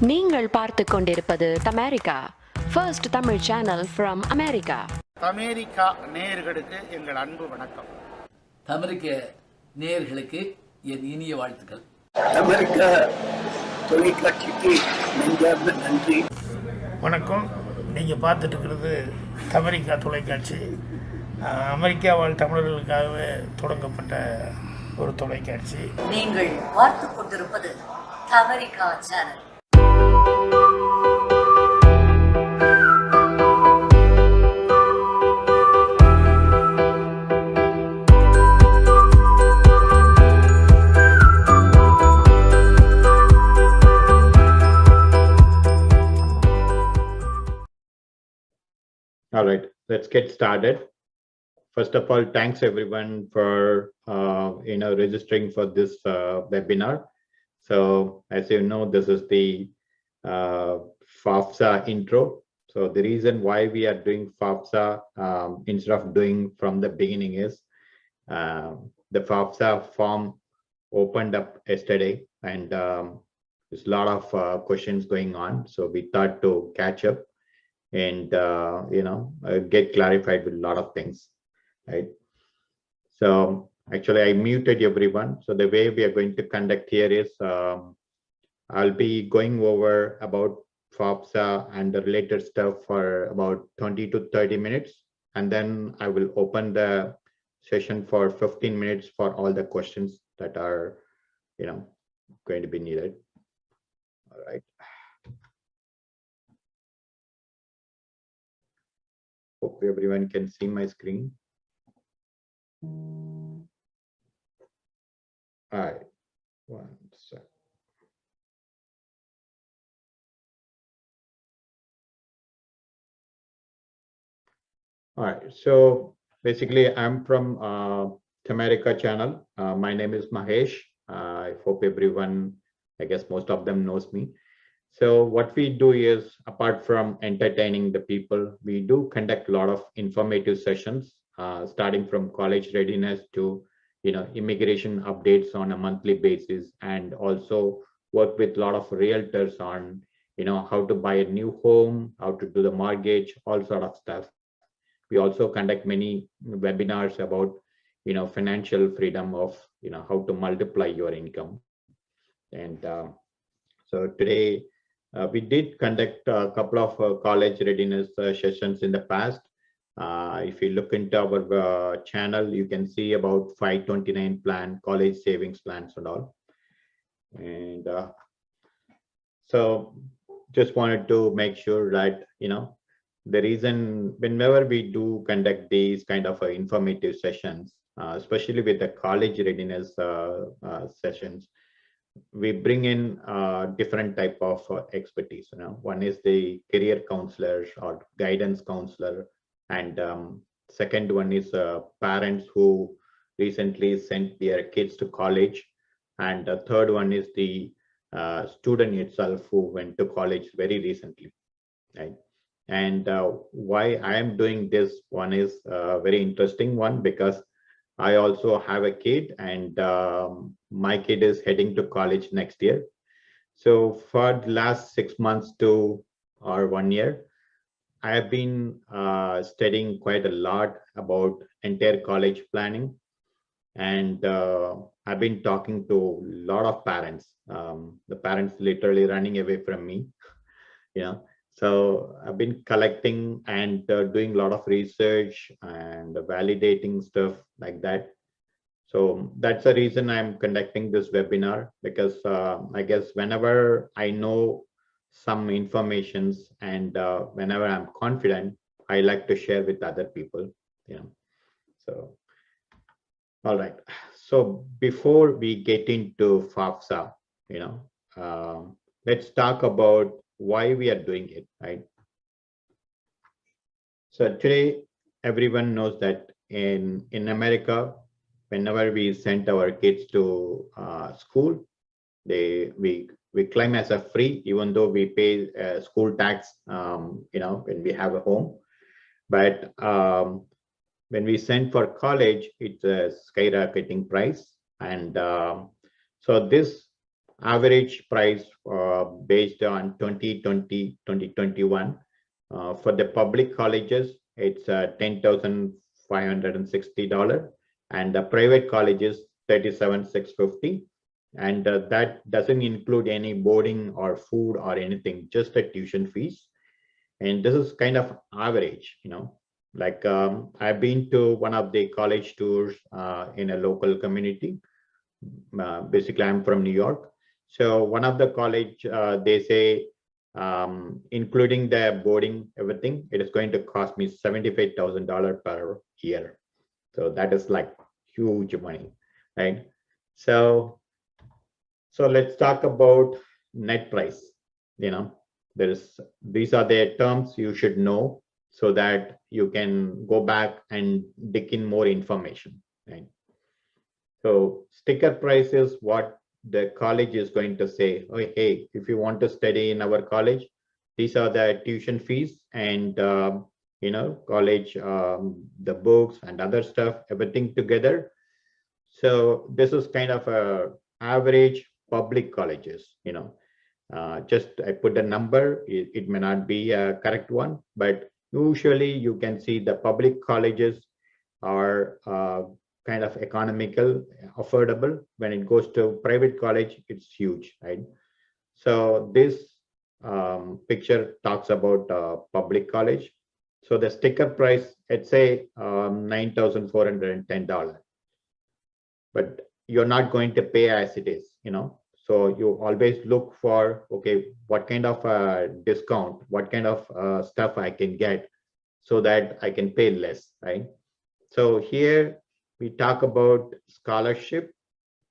நீங்கள் பார்த்து கொண்டிருப்பது Tamerica, first Tamil channel from America. Tamerica நேயர்களுக்கு எங்கள் அன்பு வணக்கம். Tamerica நேயர்களுக்கு என் இனிய வாழ்த்துக்கள். Tamerica தொலைக்காட்சிக்கு நெஞ்சார்ந்த நன்றி. வணக்கம். நீங்கள் பார்த்துட்டு இருக்கிறது Tamerica தொலைக்காட்சி. அமெரிக்கா வாழ் தமிழர்களுக்காகவே தொடங்கப்பட்ட ஒரு தொலைக்காட்சி. நீங்கள் பார்த்து கொண்டிருப்பது Tamerica channel. All right, let's get started. First of all, thanks everyone for registering for this webinar. So as you know, this is the FAFSA intro. So the reason why we are doing FAFSA instead of doing from the beginning is the FAFSA form opened up yesterday, and there's a lot of questions going on. So we thought to catch up and get clarified with a lot of things, right? So actually I muted everyone. So the way we are going to conduct here is I'll be going over about FAFSA and the related stuff for about 20 to 30 minutes, and then I will open the session for 15 minutes for all the questions that are going to be needed. All right. Hope everyone can see my screen. All right, one sec. All right, so basically I'm from Tamerica channel. My name is Mahesh. I hope everyone, I guess most of them knows me. So what we do is, apart from entertaining the people, we do conduct a lot of informative sessions, starting from college readiness to, immigration updates on a monthly basis, and also work with a lot of realtors on, how to buy a new home, how to do the mortgage, all sort of stuff. We also conduct many webinars about, financial freedom of, how to multiply your income. And so today, we did conduct a couple of college readiness sessions in the past. If you look into our channel, you can see about 529 plan, college savings plans and all. And so just wanted to make sure that, the reason whenever we do conduct these kind of informative sessions, especially with the college readiness sessions, we bring in different type of expertise. One is the career counselor or guidance counselor, and second one is parents who recently sent their kids to college, and the third one is the student itself who went to college very recently, right? And why I am doing this one is a very interesting one, because I also have a kid, and my kid is heading to college next year. So for the last 6 months to or 1 year, I have been studying quite a lot about entire college planning, and I've been talking to a lot of parents. The parents literally running away from me, So I've been collecting and doing a lot of research and validating stuff like that. So that's the reason I'm conducting this webinar, because I guess whenever I know some informations and whenever I'm confident, I like to share with other people, So, all right. So before we get into FAFSA, let's talk about why we are doing it, right? So today, everyone knows that in America, whenever we send our kids to school, we claim as a free, even though we pay school tax, when we have a home. But when we send for college, it's a skyrocketing price, and so this average price based on 2020, 2021. For the public colleges, it's $10,560, and the private colleges, $37,650. And that doesn't include any boarding or food or anything, just the tuition fees. And this is kind of average, like I've been to one of the college tours in a local community. Basically, I'm from New York. So one of the college, they say, including the boarding, everything, it is going to cost me $75,000 per year. So that is like huge money, right? So let's talk about net price. These are the terms you should know so that you can go back and dig in more information, right? So sticker price is what the college is going to say, oh, hey, if you want to study in our college, these are the tuition fees and, college, the books and other stuff, everything together. So this is kind of a average public colleges, just I put the number, it may not be a correct one, but usually you can see the public colleges are kind of economical, affordable. When it goes to private college, it's huge, right? So this picture talks about public college. So the sticker price, let's say $9,410, but you're not going to pay as it is, So you always look for, okay, what kind of discount, what kind of stuff I can get so that I can pay less, right? So here we talk about scholarship,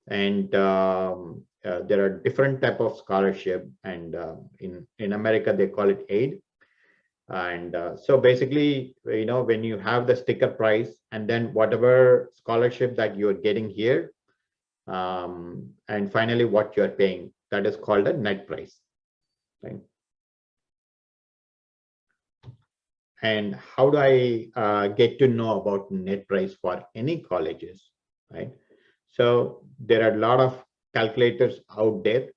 and there are different type of scholarship, and in America they call it aid. And so basically, when you have the sticker price and then whatever scholarship that you're getting here, and finally what you're paying, that is called a net price, right? And how do I get to know about net price for any colleges, right? So there are a lot of calculators out there,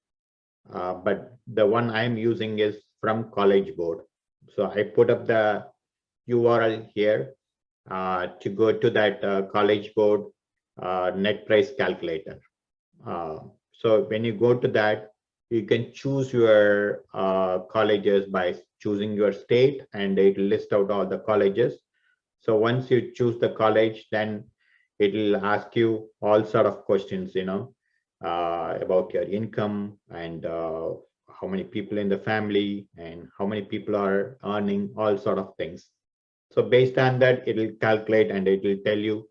but the one I'm using is from College Board. So I put up the URL here to go to that College Board net price calculator. So when you go to that, you can choose your colleges by choosing your state, and it will list out all the colleges. So once you choose the college, then it will ask you all sort of questions, about your income and how many people in the family and how many people are earning, all sort of things. So based on that, it will calculate and it will tell you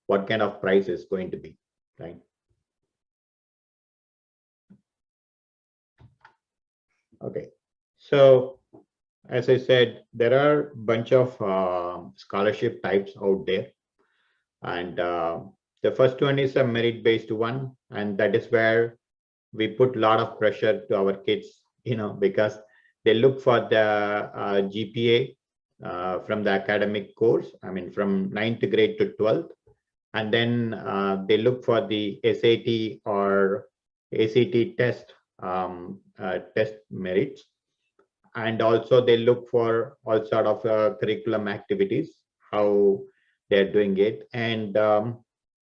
what kind of price is going to be, right? Okay, so as I said, there are a bunch of scholarship types out there, and the first one is a merit-based one, and that is where we put a lot of pressure to our kids, because they look for the GPA from the academic course, I mean from 9th grade to 12th, and then they look for the SAT or ACT test test merits, and also they look for all sort of curriculum activities, how they're doing it, and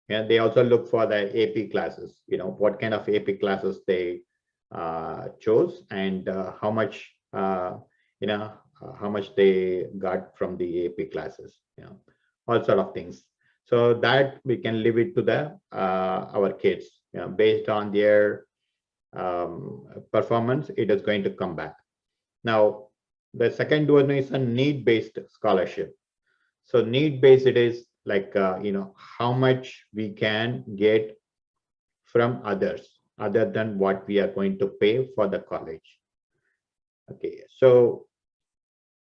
they also look for the AP classes, what kind of AP classes they chose, and how much how much they got from the AP classes, all sort of things. So that we can leave it to the our kids, based on their performance, it is going to come back. Now, the second one is a need-based scholarship. So need-based, it is like, how much we can get from others other than what we are going to pay for the college. Okay, so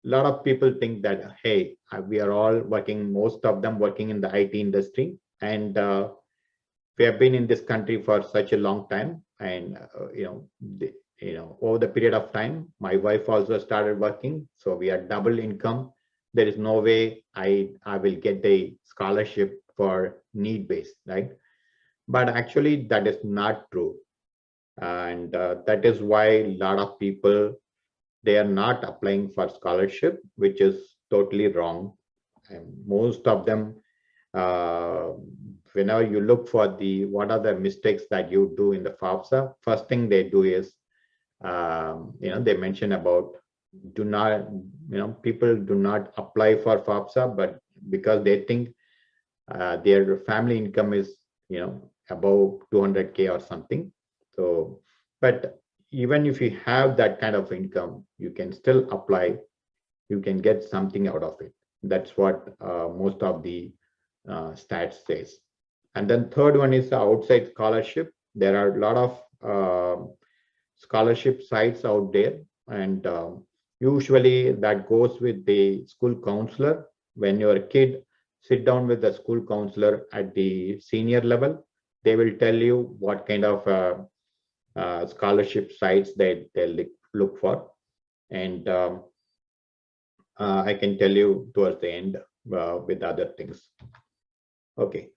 a lot of people think that, hey, we are all working, most of them working in the IT industry, and we have been in this country for such a long time, and over the period of time, my wife also started working, so we are double income. There is no way I will get the scholarship for need-based, right? But actually, that is not true. And that is why a lot of people, they are not applying for scholarship, which is totally wrong. And most of them, whenever you look for what are the mistakes that you do in the FAFSA, first thing they do is, they mention about do not, people do not apply for FAFSA, but because they think their family income is, above 200K or something. So, but even if you have that kind of income, you can still apply. You can get something out of it. That's what most of the stats says. And then third one is the outside scholarship. There are a lot of scholarship sites out there, and usually that goes with the school counselor. When your kid sit down with the school counselor at the senior level, they will tell you what kind of scholarship sites they look for. And I can tell you towards the end with other things. Okay,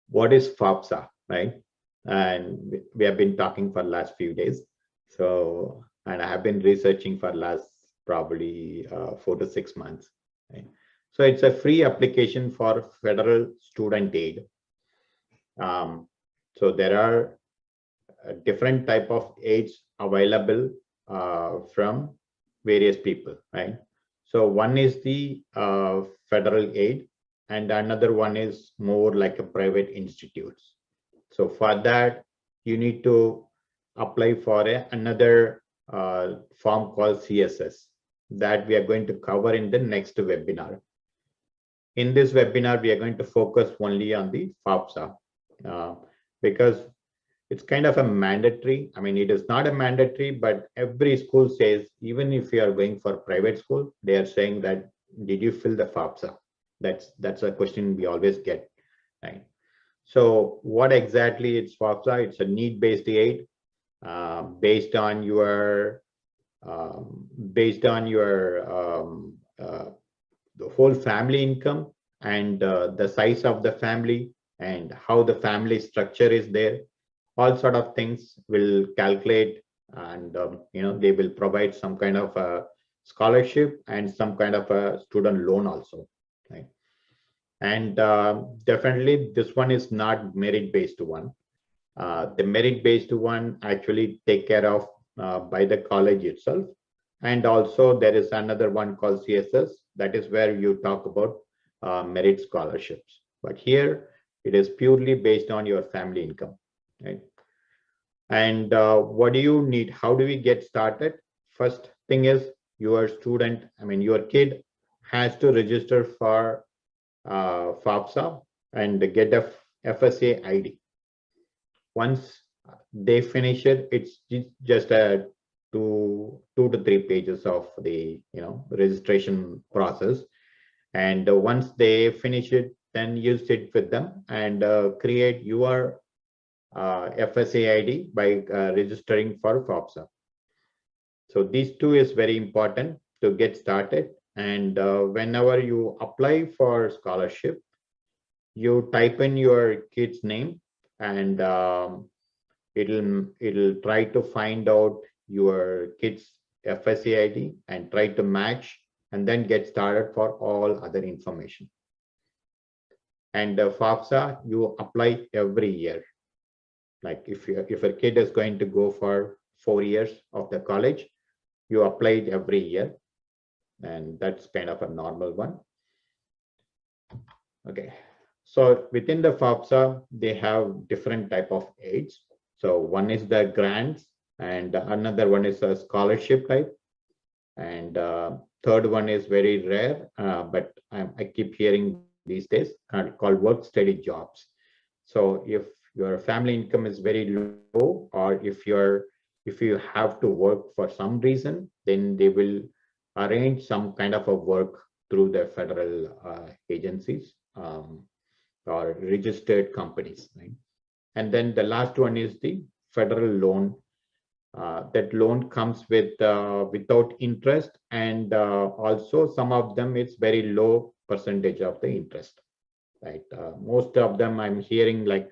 what is FAFSA, right? And we have been talking for last few days. So, and I have been researching for last probably 4 to 6 months. Right? So it's a free application for federal student aid. So there are different type of aids available from various people, right? So one is the federal aid, and another one is more like a private institutes. So for that, you need to apply for another form called CSS that we are going to cover in the next webinar. In this webinar, we are going to focus only on the FAFSA because it's kind of a mandatory. I mean, it is not a mandatory, but every school says, even if you are going for private school, they are saying that, did you fill the FAFSA? That's a question we always get, right? So what exactly is FAFSA? It's a need-based aid based on your the whole family income and the size of the family and how the family structure is there. All sort of things will calculate, and they will provide some kind of a scholarship and some kind of a student loan also, right? And definitely this one is not merit-based one. The merit-based one actually take care of by the college itself. And also there is another one called CSS. That is where you talk about merit scholarships. But here it is purely based on your family income, right? And what do you need? How do we get started? First thing is your kid has to register for FAFSA and get a FSA ID. Once they finish it, it's just a two to three pages of the registration process. And once they finish it, then you sit with them and create your FSA ID by registering for FAFSA. So these two is very important to get started. And whenever you apply for scholarship, you type in your kid's name, and it'll try to find out your kid's FSA ID and try to match, and then get started for all other information. And FAFSA, you apply every year. Like if a kid is going to go for 4 years of the college, you apply it every year, and that's kind of a normal one. Okay, so within the FAFSA, they have different type of aids. So one is the grants, and another one is a scholarship type, and third one is very rare, but I keep hearing these days, called work study jobs. So if your family income is very low, or if you have to work for some reason, then they will arrange some kind of a work through the federal agencies or registered companies, right? And then the last one is the federal loan. That loan comes with without interest, and also some of them it's very low percentage of the interest, right? Most of them I'm hearing like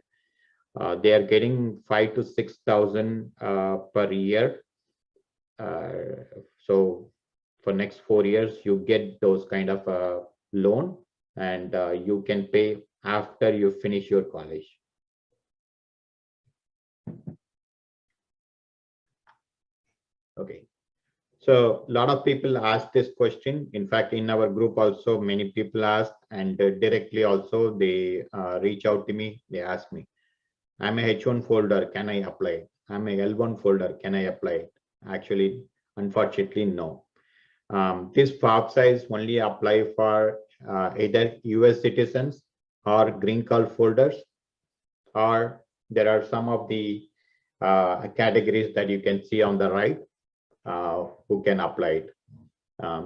They are getting 5 to 6,000 per year. So for next 4 years, you get those kind of loan, and you can pay after you finish your college. Okay. So a lot of people ask this question. In fact, in our group also, many people ask, and directly also they reach out to me. They ask me, I'm a H1 folder, can I apply? I'm a L1 folder, can I apply? Actually, unfortunately, no. This FAFSA is only apply for either US citizens or green card holders, or there are some of the categories that you can see on the right who can apply it.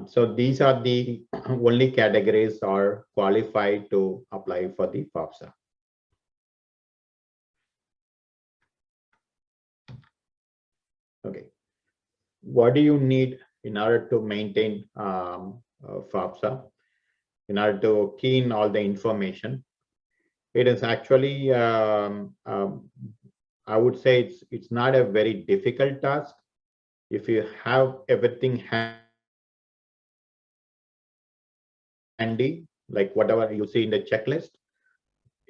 So these are the only categories are qualified to apply for the FAFSA. Okay, what do you need in order to maintain FAFSA? In order to key in all the information, it is actually I would say it's not a very difficult task if you have everything handy, like whatever you see in the checklist.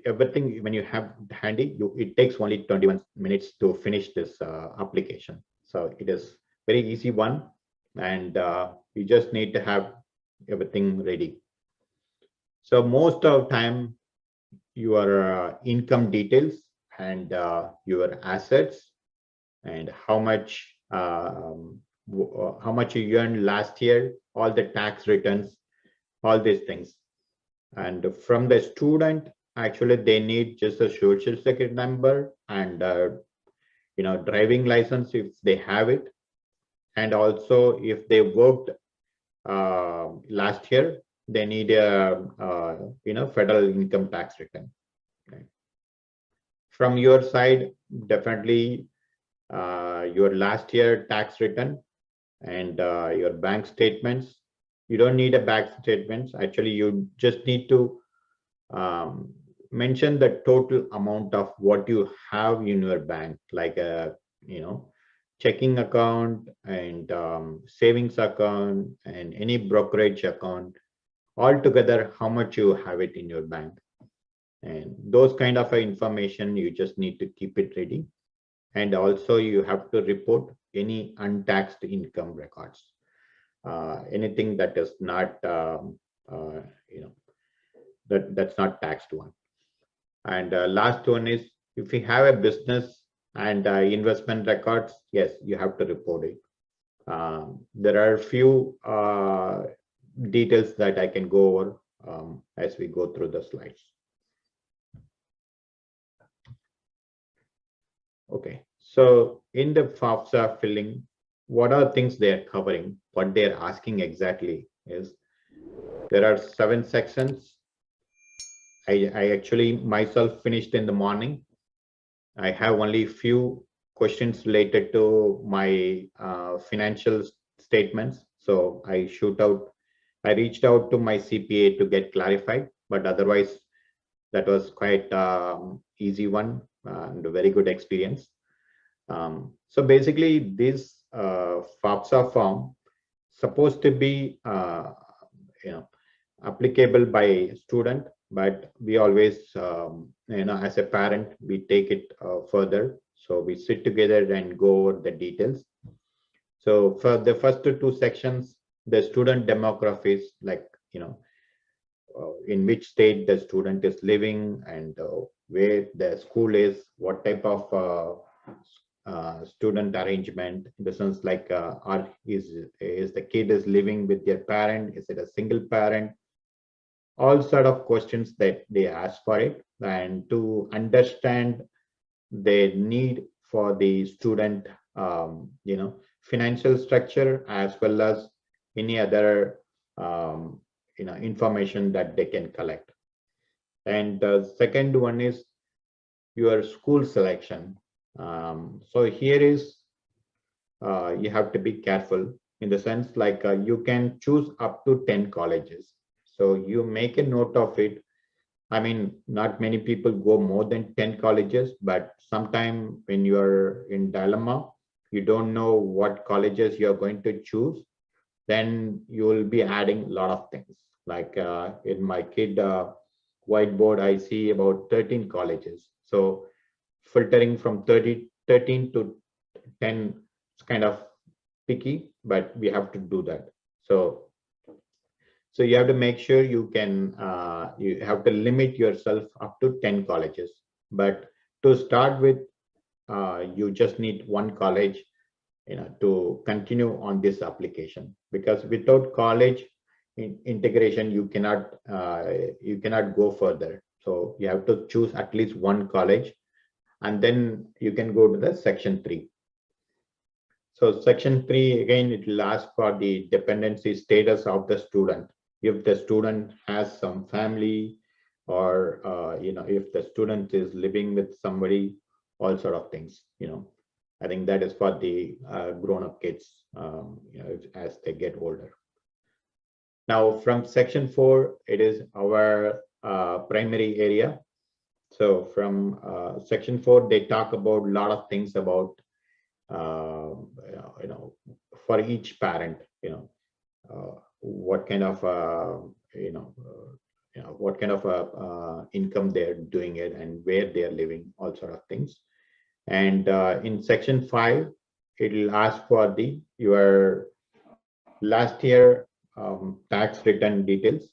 Everything when you have handy, it takes only 21 minutes to finish this application. So it is very easy one, and you just need to have everything ready. So most of the time, your income details and your assets and how much you earned last year, all the tax returns, all these things. And from the student, actually they need just a social security number and driving license if they have it, and also if they worked last year, they need a federal income tax return. Okay. From your side, definitely your last year tax return and your bank statements. You don't need a bank statements. Actually, you just need to mention the total amount of what you have in your bank, like a checking account and savings account and any brokerage account. Altogether, how much you have it in your bank, and those kind of information you just need to keep it ready. And also you have to report any untaxed income records, anything that is not that's not taxed one. And last one is, if you have a business and investment records, yes, you have to report it. There are a few details that I can go over as we go through the slides. Okay, so in the FAFSA filling, what are things they are covering? What they are asking exactly is, there are 7 sections. I actually myself finished in the morning. I have only few questions related to my financial statements. So I reached out to my CPA to get clarified, but otherwise that was quite easy one and a very good experience. So basically this FAFSA form supposed to be applicable by student, but we always as a parent we take it further. So we sit together and go over the details. So for the first 2 sections, the student demographics, like in which state the student is living and where the school is, what type of student arrangement, in the sense like is the kid is living with their parent, is it a single parent, all sort of questions that they ask for it, and to understand the need for the student financial structure, as well as any other information that they can collect. And the second one is your school selection. So here is you have to be careful, in the sense like you can choose up to 10 colleges. So you make a note of it. I mean, not many people go more than 10 colleges, but sometime when you're in dilemma, you don't know what colleges you're going to choose, then you will be adding a lot of things. Like in my kid whiteboard, I see about 13 colleges. So filtering from 13 to 10 is kind of picky, but we have to do that. So you have to make sure you can, you have to limit yourself up to 10 colleges. But to start with, you just need one college, to continue on this application, because without college integration, you cannot go further. So you have to choose at least one college, and then you can go to the section 3. So section 3, again, it will ask for the dependency status of the student. If the student has some family, or if the student is living with somebody, all sort of things. I think that is for the grown-up kids, as they get older. Now, from section 4, it is our primary area. So from section 4, they talk about a lot of things about for each parent, what kind of what kind of income they're doing it, and where they're living, all sort of things. And in section 5, it will ask for your last year tax return details.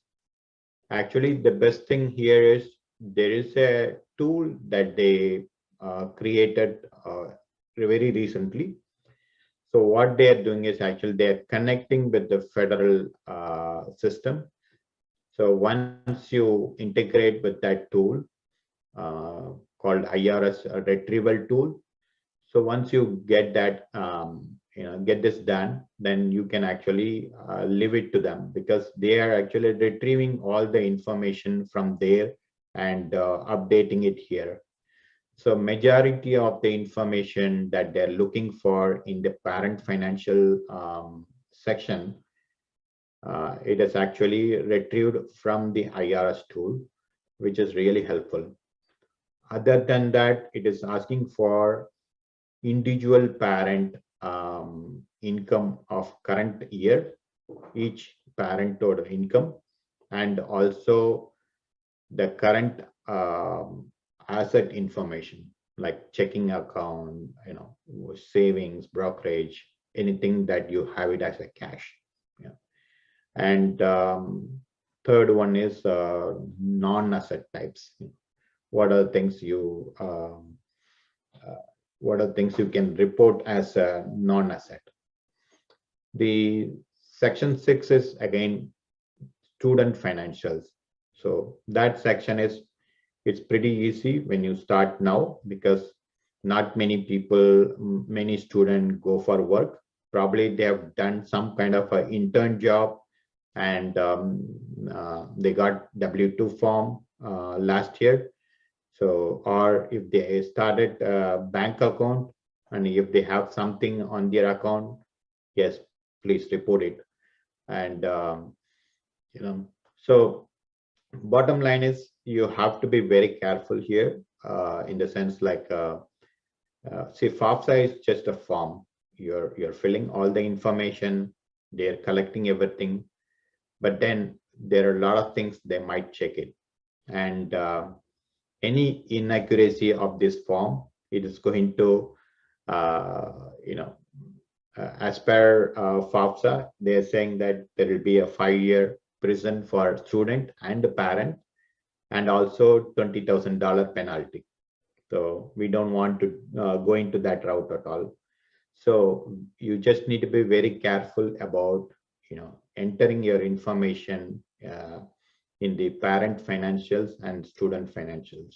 Actually, the best thing here is there is a tool that they created very recently. So what they are doing is actually they're connecting with the federal system. So once you integrate with that tool called IRS retrieval tool, so once you get that, get this done, then you can actually leave it to them, because they are actually retrieving all the information from there and updating it here. So majority of the information that they're looking for in the parent financial section, it is actually retrieved from the IRS tool, which is really helpful. Other than that, it is asking for individual parent income of current year, each parent total income, and also the current asset information, like checking account, savings, brokerage, anything that you have it as a cash. And third one is non-asset types. What are things you can report as a non-asset? The section 6 is again student financials. So that section is, it's pretty easy when you start now, because not many people, many students go for work. Probably they have done some kind of an intern job, and they got W-2 form last year. So, or if they started a bank account, and if they have something on their account, yes, please report it. And so bottom line is, you have to be very careful here, in the sense like, see, FAFSA is just a form. You're filling all the information, they're collecting everything, but then there are a lot of things they might check it, and any inaccuracy of this form, it is going to, as per FAFSA, they're saying that there will be a 5-year prison for student and the parent, and also $20,000 penalty. So we don't want to go into that route at all. So you just need to be very careful about, entering your information in the parent financials and student financials.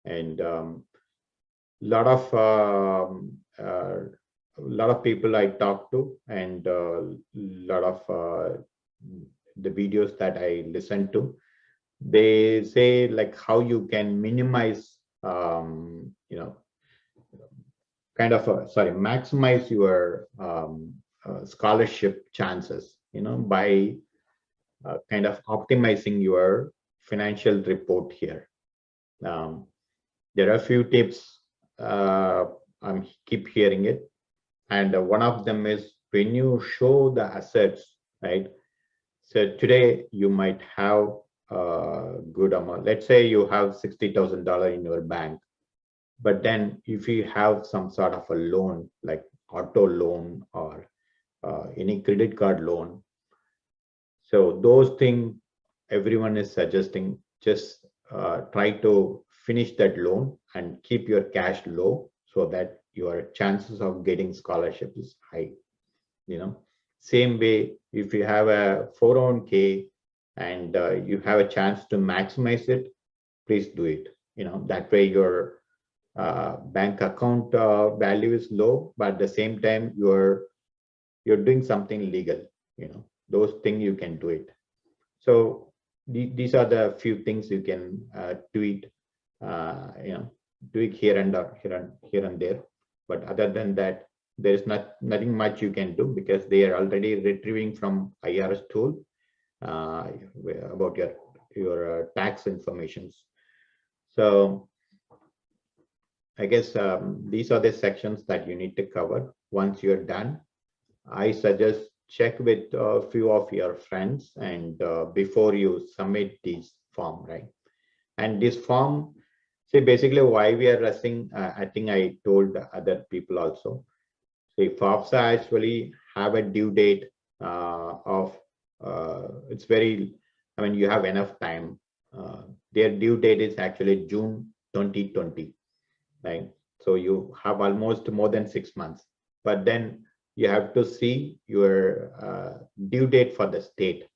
And lot of people I talk to, and lot of the videos that I listen to, they say like how you can minimize, maximize your scholarship chances, by kind of optimizing your financial report here. There are a few tips. I'm keep hearing it, and one of them is when you show the assets, right? So today you might have a good amount. Let's say you have $60,000 in your bank, but then if you have some sort of a loan, like auto loan or any credit card loan, so those things everyone is suggesting, just try to finish that loan and keep your cash low so that your chances of getting scholarship is high. Same way, if you have a 401k and you have a chance to maximize it, please do it. That way your bank account value is low, but at the same time you're doing something legal. Those things you can do it. So these are the few things you can tweak here and there. But other than that, there is nothing much you can do because they are already retrieving from IRS tool about your tax informations. So I guess these are the sections that you need to cover. Once you're done, I suggest check with a few of your friends and before you submit this form, right? And this form, see, basically why we are rushing, I think I told other people also. See, FAFSA actually have a due date of, it's very, you have enough time. Their due date is actually June 2020, right? So you have almost more than 6 months, but then you have to see your due date for the state.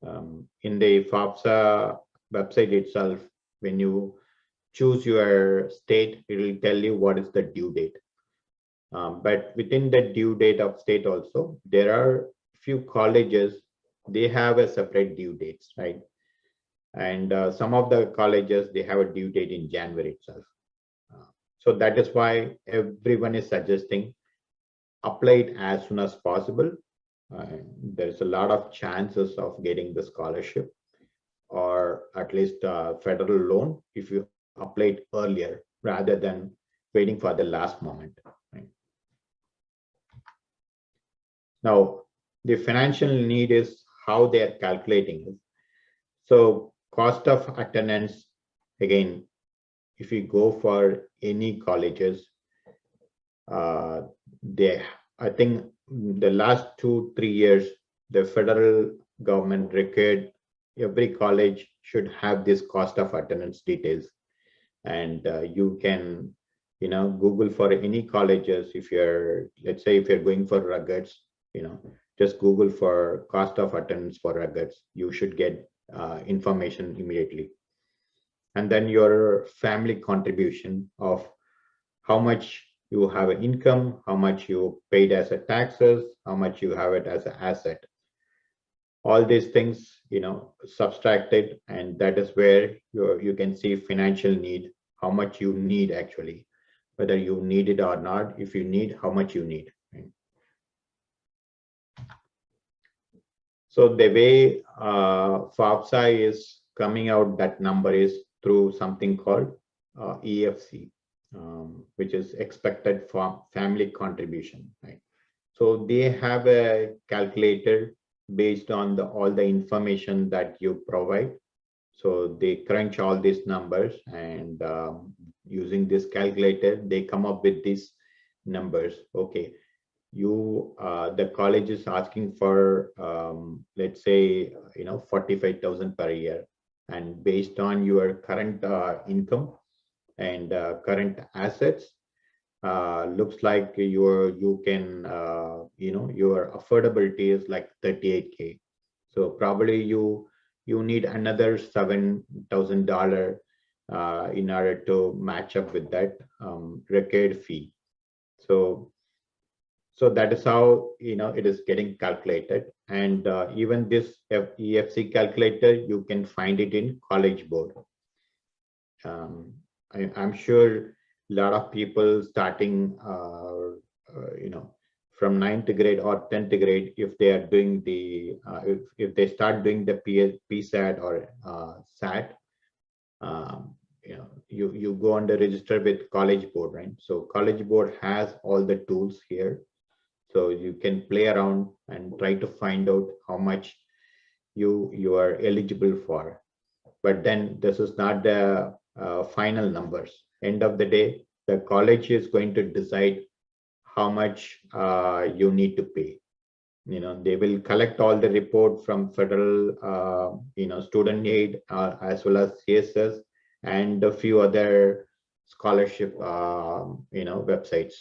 In the FAFSA website itself, when you choose your state, it will tell you what is the due date. But within the due date of state also, there are few colleges, they have a separate due dates, right? And some of the colleges, they have a due date in January itself. So that is why everyone is suggesting apply it as soon as possible. There's a lot of chances of getting the scholarship or at least a federal loan if you apply it earlier rather than waiting for the last moment. Right? Now, the financial need is how they are calculating it. So cost of attendance, again, if you go for any colleges, I think the last 2-3 years, the federal government required every college should have this cost of attendance details. And you can, Google for any colleges. If you're, let's say, if you're going for ruggeds, just Google for cost of attendance for ruggeds. You should get information immediately. And then your family contribution of how much you have an income, how much you paid as a taxes, how much you have it as an asset. All these things, subtracted, and that is where you can see financial need, how much you need actually, whether you need it or not. If you need, how much you need. Right? So the way FAFSA is coming out, that number is through something called EFC. Which is expected family contribution, right? So they have a calculator based on all the information that you provide. So they crunch all these numbers and using this calculator, they come up with these numbers. Okay, the college is asking for let's say 45,000 per year, and based on your current income and current assets, looks like you can your affordability is like 38K. So probably you need another $7,000 in order to match up with that required fee. So that is how it is getting calculated. And even this EFC calculator, you can find it in College Board. I'm sure a lot of people starting from 9th grade or 10th grade, if they are doing the, if they start doing the PSAT or SAT, you go under register with College Board, right? So College Board has all the tools here. So you can play around and try to find out how much you are eligible for. But then this is not the final numbers. End of the day, the college is going to decide how much you need to pay. They will collect all the report from federal, student aid as well as CSS and a few other scholarship, websites.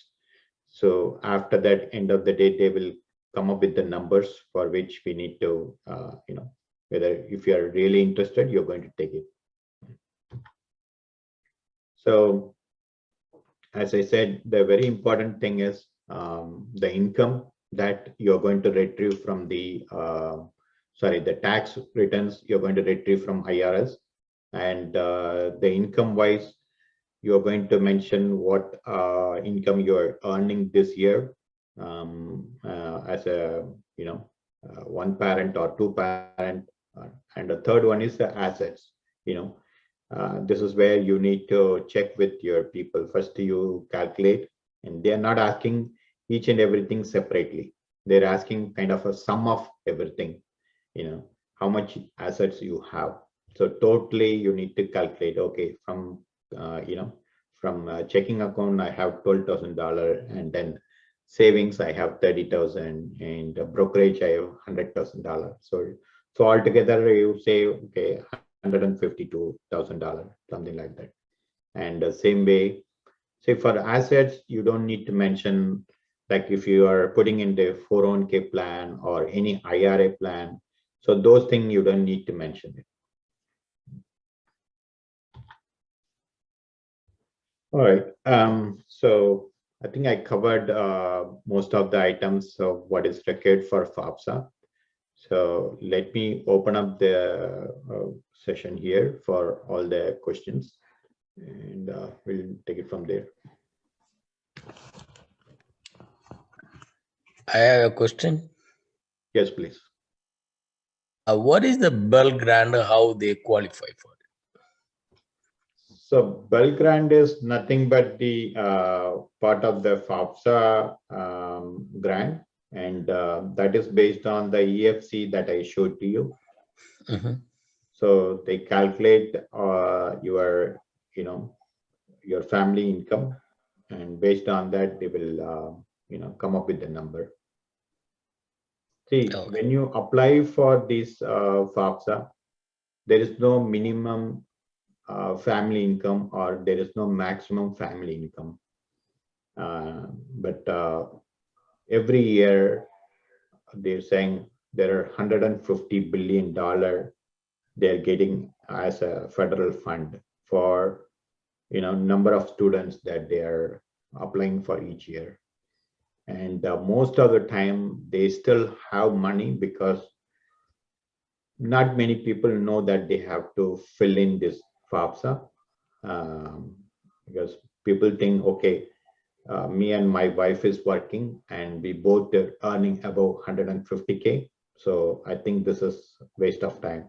So after that, end of the day, they will come up with the numbers for which we need to, whether if you are really interested, you're going to take it. So as I said, the very important thing is the income that you're going to retrieve from the, the tax returns you're going to retrieve from IRS. And the income wise, you're going to mention what income you're earning this year as a, one parent or two parent. And the third one is the assets. This is where you need to check with your people. First, you calculate, and they're not asking each and everything separately. They're asking kind of a sum of everything, how much assets you have. So totally you need to calculate, okay, from, from checking account, I have $12,000, and then savings, I have 30,000, and brokerage, I have $100,000. So altogether you say, okay, $152,000, something like that. And the same way, say for assets, you don't need to mention, like if you are putting in the 401k plan or any IRA plan. So those things you don't need to mention it. All right. So I think I covered most of the items of what is required for FAFSA. So let me open up the session here for all the questions, and we'll take it from there. I have a question. Yes, please. What is the Bell Grant? How they qualify for it? So Bell Grant is nothing but the part of the FAFSA grant, and that is based on the EFC that I showed to you. So they calculate your family income, and based on that, they will come up with the number. See, when you apply for this FAFSA, there is no minimum family income, or there is no maximum family income. But every year they're saying there are $150 billion they're getting as a federal fund for number of students that they are applying for each year. And most of the time they still have money, because not many people know that they have to fill in this FAFSA, because people think, okay, me and my wife is working and we both are earning above 150K. So I think this is waste of time.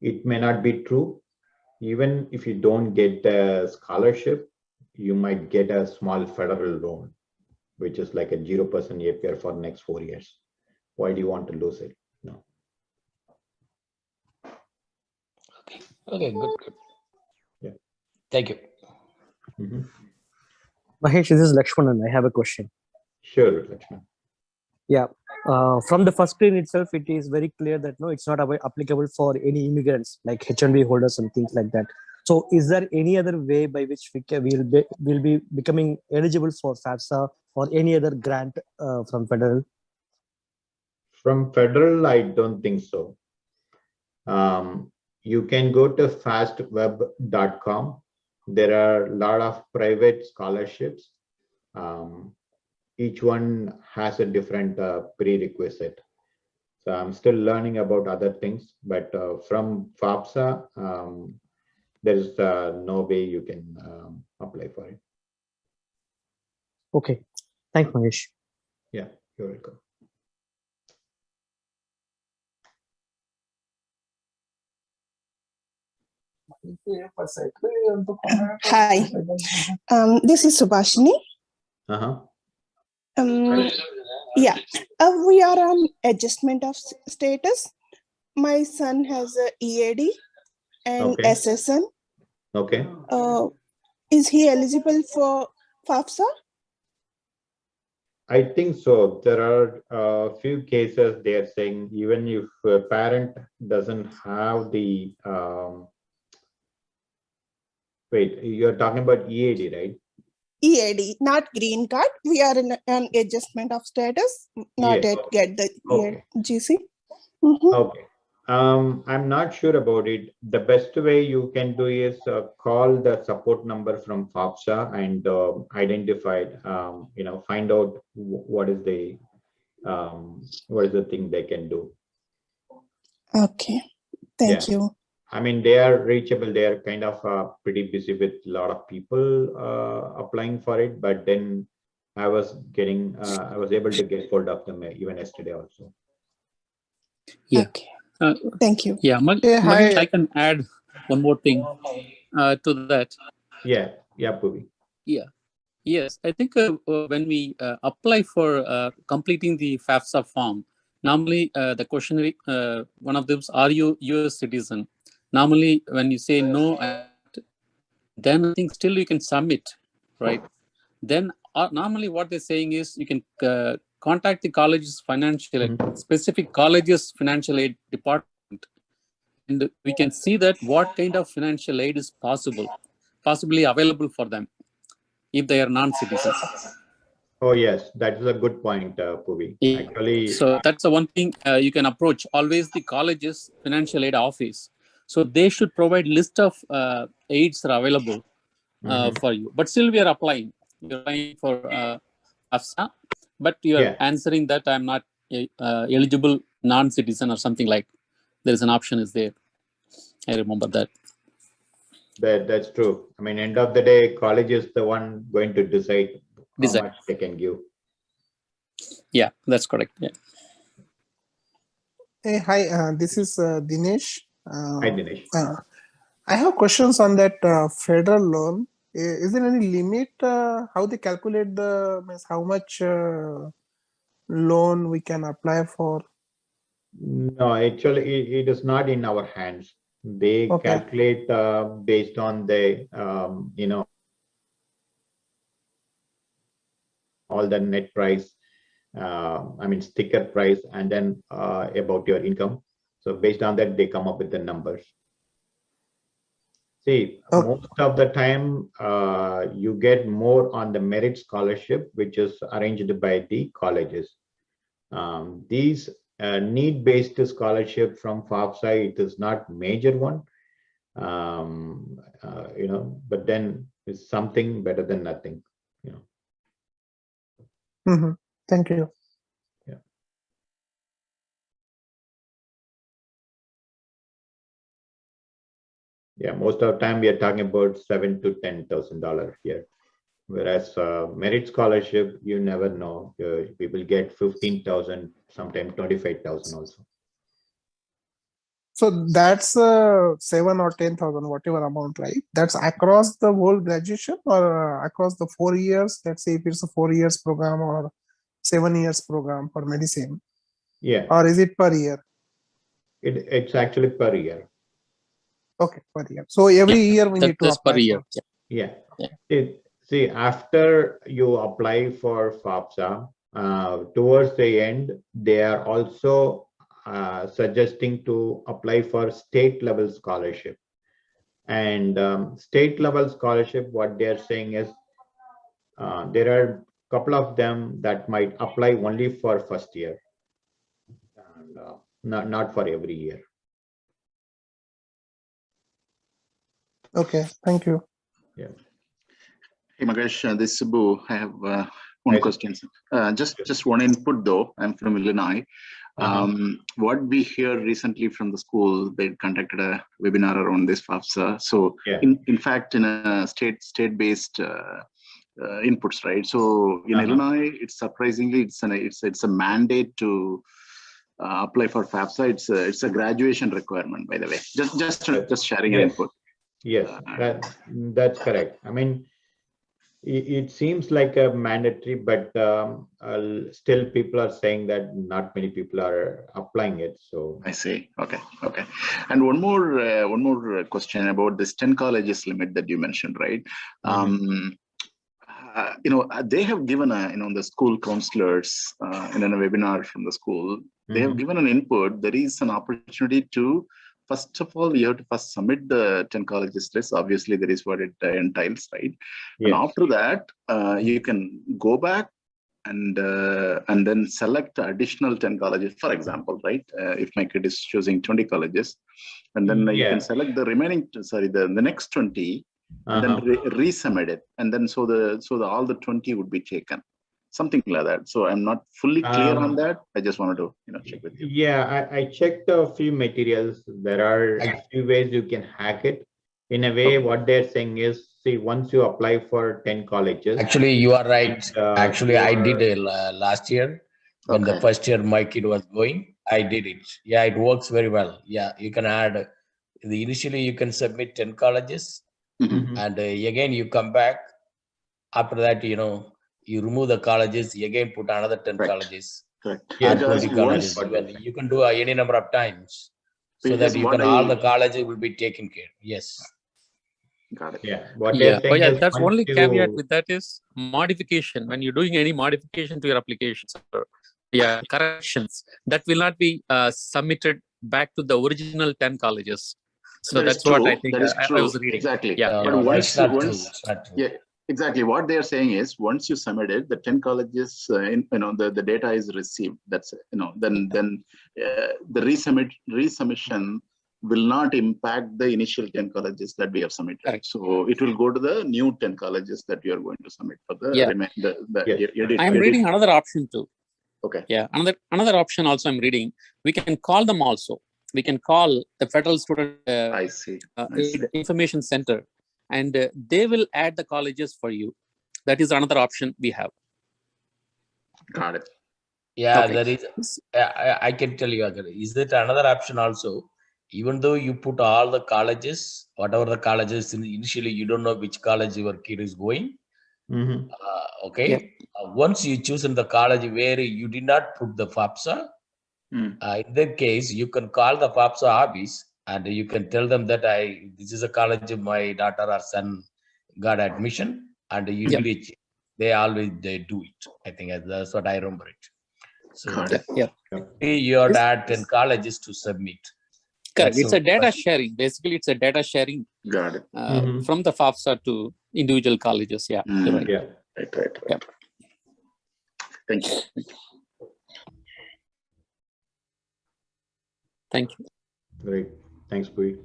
It may not be true. Even if you don't get a scholarship, you might get a small federal loan, which is like a 0% APR for the next 4 years. Why do you want to lose it? No. Okay, good. Yeah. Thank you. Mahesh, this is Lakshmanan. I have a question. Sure, Lakshman. Yeah. From the first screen itself, it is very clear that no, it's not applicable for any immigrants like H-1B holders and things like that. So, is there any other way by which we'll be becoming eligible for FAFSA or any other grant from federal? From federal, I don't think so. You can go to fastweb.com. There are a lot of private scholarships. Each one has a different prerequisite. So I'm still learning about other things, but from FAFSA, there is no way you can apply for it. Okay. Thanks, Mahesh. Yeah, you're welcome. Hi, this is Subhashini. Uh-huh. Yeah, we are on adjustment of status. My son has a EAD and Okay. SSN. Okay. Is he eligible for FAFSA? I think so. There are a few cases they are saying even if a parent doesn't have the wait, you're talking about EAD, right? EAD, not green card. We are in an adjustment of status, not Yeah. yet get the Okay. GC. Mhm. Okay. I'm not sure about it. The best way you can do is call the support number from FAFSA and identify, find out what is the thing they can do. Okay, thank you. I mean, they are reachable. They are kind of pretty busy with a lot of people applying for it. But then I was able to get hold of them even yesterday also. Yeah. Okay. Thank you. Yeah, Mahesh, I can add one more thing to that. Yeah, Puvi. Yeah. Yes, I think when we apply for completing the FAFSA form, normally the question, one of them is, are you US citizen? Normally, when you say no, then I think still you can submit, right? Then normally what they're saying is you can contact the college's financial aid, specific college's financial aid department, and we can see that what kind of financial aid is possibly available for them if they are non-citizens. Oh yes, that is a good point, Puvi. Actually, so that's the one thing you can approach always the college's financial aid office. So they should provide list of aids are available for you. But still, we are applying. You're applying for FAFSA, but you are answering that I'm not eligible non-citizen or something like. There is an option is there. I remember that. That's true. I mean, end of the day, college is the one going to decide how much they can give. Yeah, that's correct. Yeah. Hey, hi. This is Dinesh. Hi, Dinesh. I have questions on that federal loan. Is there any limit how they calculate how much loan we can apply for? No, actually, it is not in our hands. They calculate based on the all the net price, sticker price, and then about your income. So based on that, they come up with the numbers. See, most of the time, you get more on the merit scholarship, which is arranged by the colleges. These need-based scholarship from FAFSA, it is not major one, but then it's something better than nothing. Thank you. Yeah, most of the time we are talking about $7,000 to $10,000 here. Whereas merit scholarship, you never know. We will get 15,000, sometimes 25,000 also. So that's 7 or 10,000, whatever amount, right? That's across the whole graduation or across the 4 years. Let's say if it's a 4 years program or 7 years program for medicine. Yeah. Or is it per year? It's actually per year. Okay, per year. So every year we need to apply. Per year. Yeah. See, after you apply for FAFSA, towards the end, they are also suggesting to apply for state level scholarship. And state level scholarship, what they're saying is there are a couple of them that might apply only for first year, and not for every year. Okay, thank you. Yeah. Hey Mahesh, this is Subbu. I have one question. Just one input though. I'm from Illinois. What we hear recently from the school, they conducted a webinar around this FAFSA. So in fact, in a state-based inputs, right? So in Illinois, it's surprisingly it's a mandate to apply for FAFSA. It's a graduation requirement, by the way. Just sharing an input. Yes, that's correct. I mean, it seems like a mandatory, but still people are saying that not many people are applying it. So I see. Okay. And one more question about this 10 colleges limit that you mentioned, right? They have given the school counselors in a webinar from the school, they have given an input. There is an opportunity to, first of all, you have to first submit the 10 colleges list. Obviously, that is what it entails, right? Yes. And after that, you can go back and then select additional 10 colleges, for example, right? If my kid is choosing 20 colleges, and then you can select the remaining, the next 20, and then resubmit it, and then so all the 20 would be taken, something like that. So I'm not fully clear on that. I just wanted to check with you. Yeah, I checked a few materials. There are a few ways you can hack it. In a way, what they're saying is, see, once you apply for 10 colleges. Actually, you are right. Actually, I did last year when the first year my kid was going. I did it. Yeah, it works very well. Yeah, you can add. Initially, you can submit 10 colleges. And again, you come back. After that, you remove the colleges. You again put another 10 colleges. Correct. And 20 colleges. You can do any number of times, so that you can all the colleges will be taken care. Yes. Got it. Yeah. What they're saying is that's only caveat with that is modification. When you're doing any modification to your applications or corrections, that will not be submitted back to the original 10 colleges. So that's what I think I was reading. Exactly. Yeah. But exactly. What they are saying is, once you submit it, the 10 colleges, the data is received. That's then the resubmission will not impact the initial 10 colleges that we have submitted. Correct. So it will go to the new 10 colleges that you are going to submit for the I'm reading another option too. Okay. Yeah. Another option also I'm reading. We can call them also. We can call the Federal Student Information Center, and they will add the colleges for you. That is another option we have. Got it. Yeah, there is. I can tell you, is it another option also? Even though you put all the colleges, whatever the colleges, initially you don't know which college your kid is going. Once you choose in the college where you did not put the FAFSA, in that case, you can call the FAFSA office and you can tell them that this is a college my daughter or son got admission, and usually they do it. I think that's what I remember it. So you have to add 10 colleges to submit. Correct. It's a data sharing. Basically, it's a data sharing. Got it. From the FAFSA to individual colleges. Yeah. Right. Yeah. Right. Yeah. Thank you. Thank you. Great. Thanks, Pui.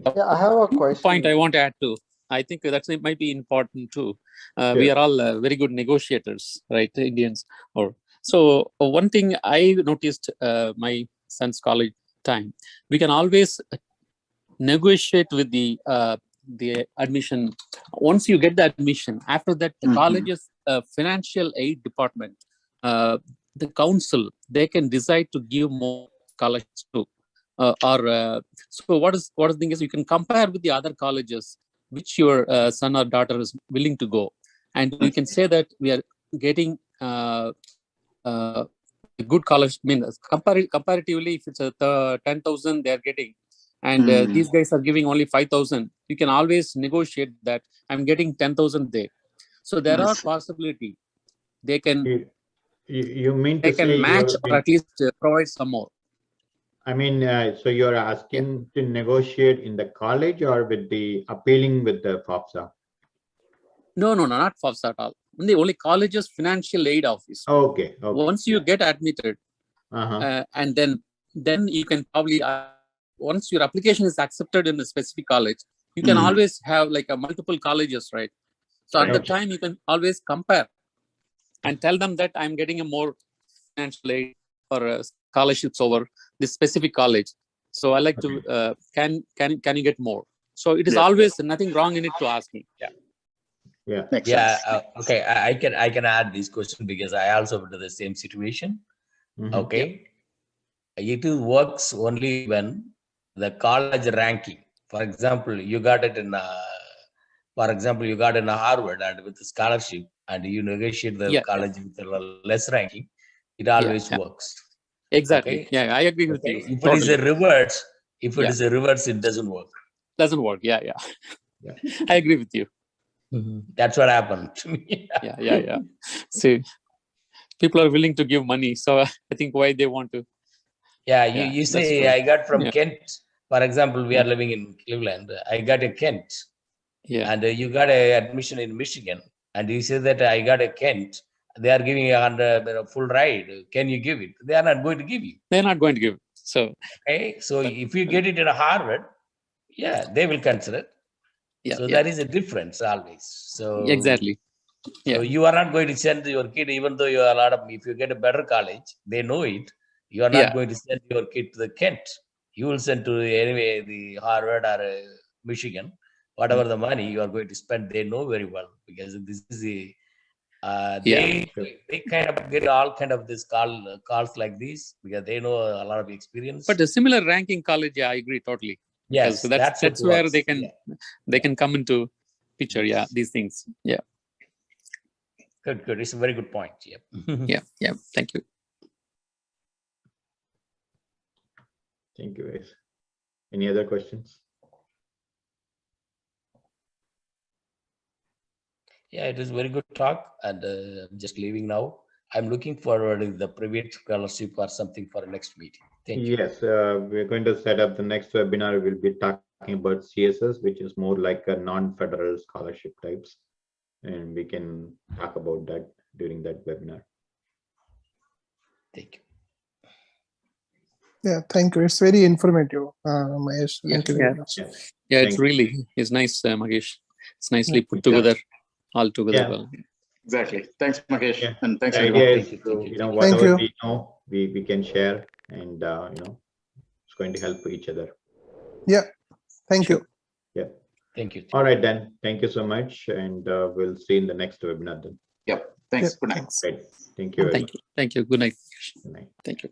I have a question. Point I want to add too. I think that might be important too. We are all very good negotiators, right? Indians. So one thing I noticed my son's college time, we can always negotiate with the admission. Once you get the admission, after that, the college's financial aid department, the council, they can decide to give more scholarships too. So what the thing is, you can compare with the other colleges which your son or daughter is willing to go, and we can say that we are getting good college. I mean, comparatively, if it's 10,000 they are getting, and these guys are giving only 5,000, you can always negotiate that I'm getting 10,000 there. So there are possibility they can you mean they can match or at least provide some more. I mean, so you're asking to negotiate in the college or with the appealing with the FAFSA? No, not FAFSA at all. Only college's financial aid office. Okay. Once you get admitted, and then you can probably, once your application is accepted in a specific college, you can always have like a multiple colleges, right? So at the time, you can always compare and tell them that I'm getting a more financial aid or scholarships over this specific college. So I like to, can you get more? So it is always nothing wrong in it to ask me. Yeah. Yeah. Makes Yeah. sense. Okay. I can add this question because I also went to the same situation. Okay. It works only when the college ranking. For example, you got it in Harvard and with the scholarship, and you negotiate the college with a less ranking, it always works. Exactly. Okay? Yeah, I agree with you. If it is a reverse, it doesn't work. Doesn't work. Yeah. I agree with you. That's what happened to me. Yeah. See, people are willing to give money, so I think why they want to. Yeah, you say true. I got from Kent. For example, we are living in Cleveland. I got a Kent. Yeah. And you got a admission in Michigan. And you say that I got a Kent. They are giving you a full ride. Can you give it? They are not going to give you. They're not going to give. So okay. So if you get it in a Harvard, they will consider it. So there is a difference always. So exactly. So you are not going to send your kid, even though you are if you get a better college, they know it. You are not going to send your kid to the Kent. You will send to anyway the Harvard or Michigan, whatever the money you are going to spend. They know very well because this is the they kind of get all kind of this calls like these because they know a lot of experience. But a similar ranking college, I agree totally. Yes, so that's where they can come into picture. Yeah, these things. Yeah. Good. It's a very good point. Yeah. Thank you. Thank you, guys. Any other questions? Yeah, it is very good talk, and I'm just leaving now. I'm looking forward to the private scholarship or something for next meeting. Thank you. Yes, we're going to set up the next webinar. We'll be talking about CSS, which is more like a non-federal scholarship types. And we can talk about that during that webinar. Thank you. Yeah, thank you. It's very informative, Mahesh. Thank you very much. Yeah, it's really nice, Mahesh. It's nicely put together, all together well. Exactly. Thanks, Mahesh. Yeah. And thanks, the everyone. idea is to, whatever we know, we can share, and it's going to help each other. Yeah. Thank you. Yeah. Thank you. All right, then. Thank you so much, and we'll see you in the next webinar then. Yep. Thanks. Good night. Great. Thank you. Thank you. Good night. Good night. Thank you.